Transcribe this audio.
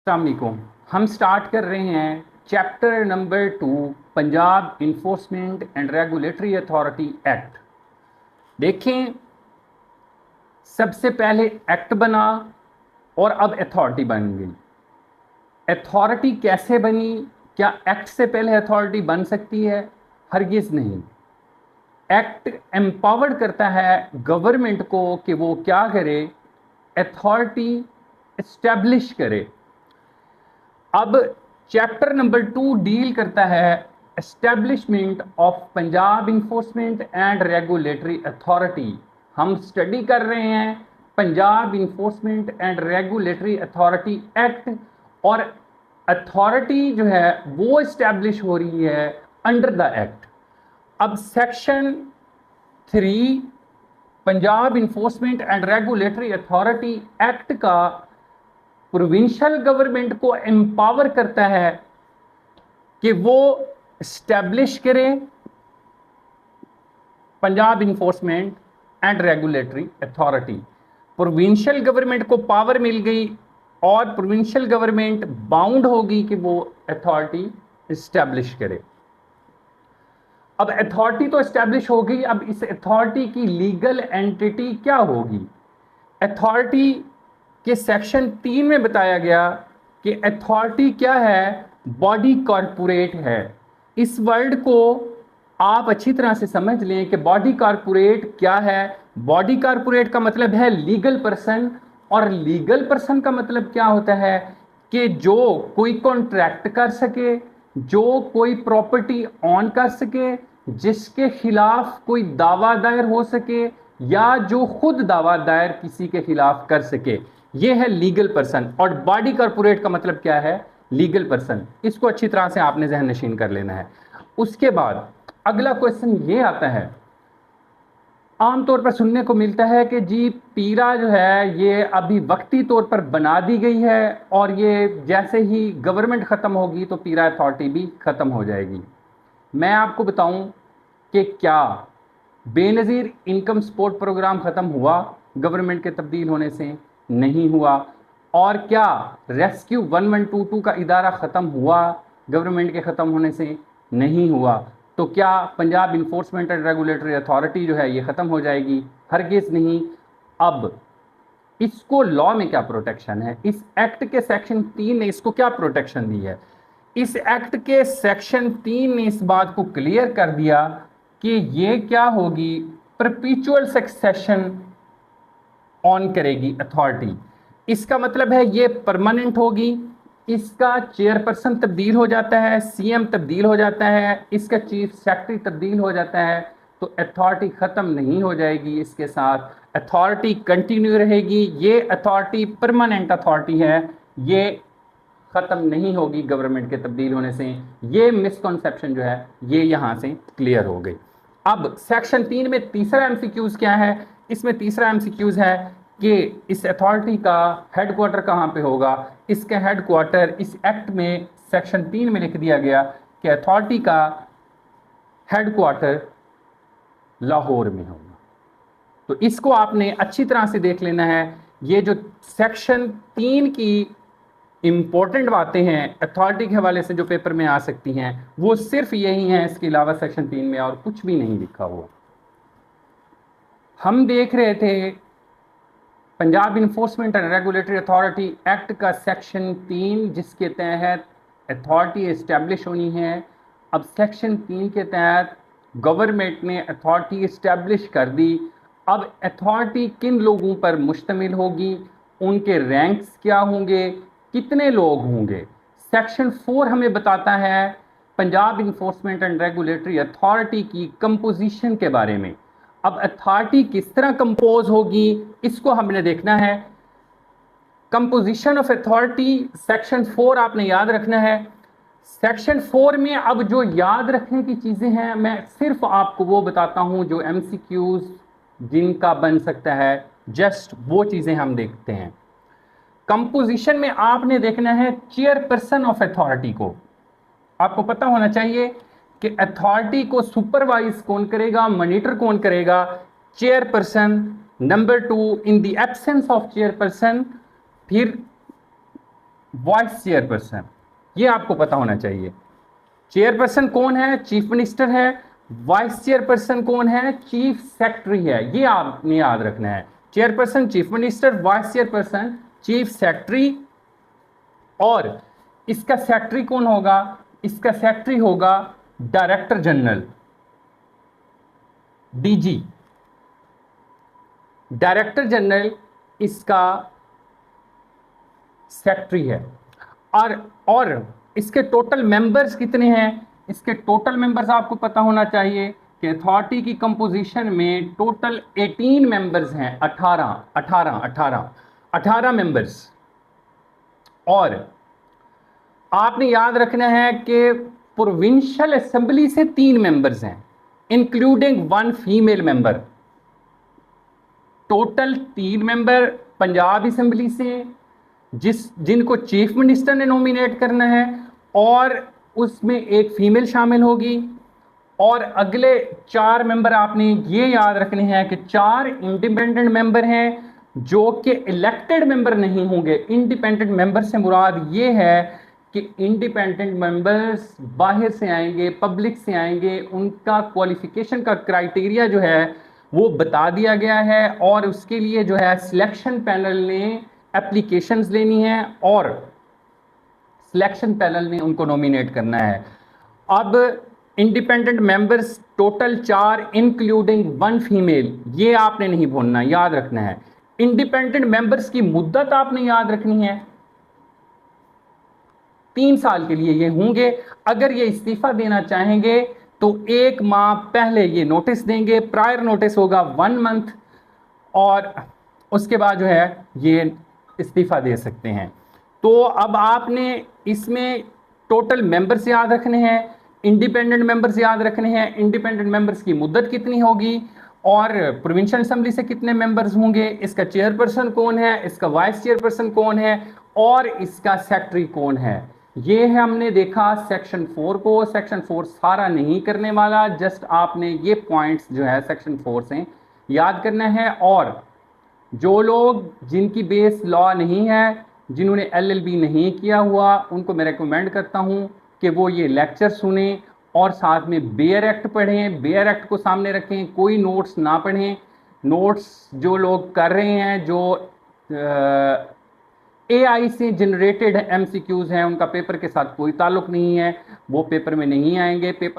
अस्सलामुअलैकुम। हम स्टार्ट कर रहे हैं chapter number 2, Punjab enforcement and regulatory authority act. देखें, सबसे पहले एक्ट बना और अब अथॉरिटी बन गई। अथॉरिटी कैसे बनी? क्या एक्ट से पहले अथॉरिटी बन सकती है? हरगिज़ नहीं। एक्ट एम्पावर्ड करता है गवर्नमेंट को कि वो क्या करे, अथॉरिटी इस्टेब्लिश करे। अब चैप्टर नंबर 2 डील करता है establishment of Punjab enforcement and regulatory authority. हम स्टडी कर रहे हैं Punjab enforcement and regulatory authority act, और अथॉरिटी जो है वो इस्टेब्लिश हो रही है अंडर द एक्ट। अब section 3 Punjab enforcement and regulatory authority act का प्रोविंशियल गवर्नमेंट को एम्पावर करता है कि वो स्टैब्लिश करें Punjab enforcement and regulatory authority. Provincial government को पावर मिल गई और प्रोविंशियल गवर्नमेंट बाउंड होगी कि वो अथॉरिटी स्टैब्लिश करे। अब अथॉरिटी तो स्टैब्लिश हो गई, अब इस अथॉरिटी की लीगल एंटिटी क्या होगी? अथॉरिटी के सेक्शन 3 में बताया गया कि अथॉरिटी क्या है? बॉडी कॉरपोरेट है। इस वर्ड को आप अच्छी तरह से समझ लें कि बॉडी कॉरपोरेट क्या है। बॉडी कॉरपोरेट का मतलब है लीगल पर्सन, और लीगल पर्सन का मतलब क्या होता है कि जो कोई कॉन्ट्रैक्ट कर सके, जो कोई प्रॉपर्टी ऑन कर सके, जिसके खिलाफ कोई दावा दायर हो सके, या जो खुद दावा दायर किसी के खिलाफ कर सके, ये है लीगल पर्सन। और बॉडी कॉरपोरेट का मतलब क्या है? Legal person. इसको अच्छी तरह से आपने जहन नशीन कर लेना है। उसके बाद अगला क्वेश्चन ये आता है, आमतौर पर सुनने को मिलता है कि जी पीरा जो है ये अभी वक्ती तौर पर बना दी गई है, और ये जैसे ही गवर्नमेंट ख़त्म होगी तो पीरा अथॉरिटी भी ख़त्म हो जाएगी। मैं आपको बताऊं कि क्या बेनज़ीर इनकम सपोर्ट प्रोग्राम ख़त्म हुआ गवर्नमेंट के तब्दील होने से? नहीं हुआ। और क्या रेस्क्यू 1122 का इदारा ख़त्म हुआ गवर्नमेंट के ख़त्म होने से? नहीं हुआ। तो क्या Punjab enforcement and regulatory authority जो है ये ख़त्म हो जाएगी? हरगिज़ नहीं। अब इसको लॉ में क्या प्रोटेक्शन है? इस एक्ट के सेक्शन 3 ने इसको क्या प्रोटेक्शन दी है? इस एक्ट के सेक्शन 3 ने इस बात को क्लियर कर दिया कि ये क्या होगी, परपीचुअल सक्सेशन ऑन करेगी अथॉरिटी। इसका मतलब है ये परमानेंट होगी। इसका चेयरपर्सन तब्दील हो जाता है, सीएम तब्दील हो जाता है, इसका चीफ सेक्रेटरी तब्दील हो जाता है, तो अथॉरिटी ख़त्म नहीं हो जाएगी। इसके साथ अथॉरिटी कंटिन्यू रहेगी। ये अथॉरिटी परमानेंट अथॉरिटी है, ये ख़त्म नहीं होगी गवर्नमेंट के तब्दील होने से। ये मिसकॉन्सेप्शन जो है ये यहाँ से क्लियर हो गई। अब सेक्शन 3 में तीसरा एमसीक्यूज क्या है? इसमें तीसरा एमसीक्यूज है कि इस अथॉरिटी का हेडक्वार्टर कहाँ पे होगा। इसका हेडक्वार्टर इस एक्ट में सेक्शन 3 में लिख दिया गया कि अथॉरिटी का हेडक्वार्टर लाहौर में होगा। तो इसको आपने अच्छी तरह से देख लेना है। ये जो सेक्शन 3 की इंपॉर्टेंट बातें हैं अथॉरिटी के हवाले से जो पेपर में आ सकती हैं वो सिर्फ यही हैं, इसके अलावा सेक्शन 3 में और कुछ भी नहीं लिखा हुआ। हम देख रहे थे Punjab enforcement and regulatory authority act का सेक्शन 3 जिसके तहत अथॉरिटी इस्टेब्लिश होनी है। अब सेक्शन 3 के तहत गवर्नमेंट ने अथॉरिटी इस्टेब्लिश कर दी। अब अथॉरिटी किन लोगों पर मुश्तमिल होगी, उनके रैंक्स क्या होंगे, कितने लोग होंगे? सेक्शन 4 हमें बताता है Punjab enforcement and regulatory authority की कंपोजिशन के बारे में। अब अथॉरिटी किस तरह कंपोज होगी इसको हमने देखना है। कंपोजिशन ऑफ अथॉरिटी सेक्शन 4 आपने याद रखना है। सेक्शन 4 में अब जो याद रखने की चीज़ें हैं मैं सिर्फ आपको वो बताता हूं जो एमसीक्यूज जिनका बन सकता है, जस्ट वो चीज़ें हम देखते हैं। कंपोजिशन में आपने देखना है चेयरपर्सन ऑफ अथॉरिटी को। आपको पता होना चाहिए कि अथॉरिटी को सुपरवाइज कौन करेगा, मॉनिटर कौन करेगा? Chairperson. Number 2, in the absence of chairperson, फिर वाइस चेयरपर्सन, ये आपको पता होना चाहिए। चेयरपर्सन कौन है? चीफ मिनिस्टर है। वाइस चेयरपर्सन कौन है? चीफ सेक्रेटरी है। ये आपने याद रखना है। Chairperson chief minister, vice chairperson chief secretary. और इसका सेक्रेटरी कौन होगा? इसका सेक्रेटरी होगा director general, DG. Director general इसका सेक्रेटरी है। और इसके टोटल मेंबर्स कितने हैं? इसके टोटल मेंबर्स आपको पता होना चाहिए कि अथॉरिटी की कंपोजिशन में टोटल 18 मेंबर्स हैं। 18 मेंबर्स। और आपने याद रखना है कि प्रोविंशियल असेंबली से 3 मेंबर्स हैं, including 1 female member. Total 3 member Punjab assembly से, जिनको चीफ मिनिस्टर ने नॉमिनेट करना है, और उसमें एक फीमेल शामिल होगी। और अगले 4 मेंबर आपने ये याद रखने हैं कि 4 इंडिपेंडेंट मेंबर हैं जो कि इलेक्टेड मेंबर नहीं होंगे। इंडिपेंडेंट मेंबर से मुराद ये है कि इंडिपेंडेंट मेंबर्स बाहर से आएंगे, पब्लिक से आएंगे, उनका क्वालिफिकेशन का क्राइटेरिया जो है वो बता दिया गया है, और उसके लिए जो है सिलेक्शन पैनल ने एप्लीकेशंस लेनी है और सिलेक्शन पैनल ने उनको नॉमिनेट करना है। अब independent members total 4 including 1 female, ये आपने नहीं भूलना, याद रखना है। इंडिपेंडेंट मेंबर्स की मुद्दत आपने याद रखनी है, 3 साल के लिए ये होंगे। अगर ये इस्तीफा देना चाहेंगे तो 1 माह पहले ये नोटिस देंगे, प्रायर नोटिस होगा 1 मंथ, और उसके बाद जो है ये इस्तीफा दे सकते हैं। तो अब आपने इसमें टोटल मेंबर्स याद रखने हैं, इंडिपेंडेंट मेंबर्स याद रखने हैं, इंडिपेंडेंट मेंबर्स की मुद्दत कितनी होगी, और प्रोविंशियल असेंबली से कितने मेंबर्स होंगे, इसका चेयरपर्सन कौन है, इसका वाइस चेयरपर्सन कौन है, और इसका सेक्रेटरी कौन है। ये है हमने देखा सेक्शन 4 को। सेक्शन 4 सारा नहीं करने वाला, जस्ट आपने ये पॉइंट्स जो है सेक्शन 4 से याद करना है। और जो लोग जिनकी बेस लॉ नहीं है, जिन्होंने LLB नहीं किया हुआ, उनको मैं रेकमेंड करता हूं कि वो ये लेक्चर सुने और साथ में बेयर एक्ट पढ़ें, बेयर एक्ट को सामने रखें, कोई नोट्स ना पढ़ें। नोट्स जो लोग कर रहे हैं, जो AI से जनरेटेड MCQs हैं, उनका पेपर के साथ कोई ताल्लुक नहीं है, वो पेपर में नहीं आएंगे। पेपर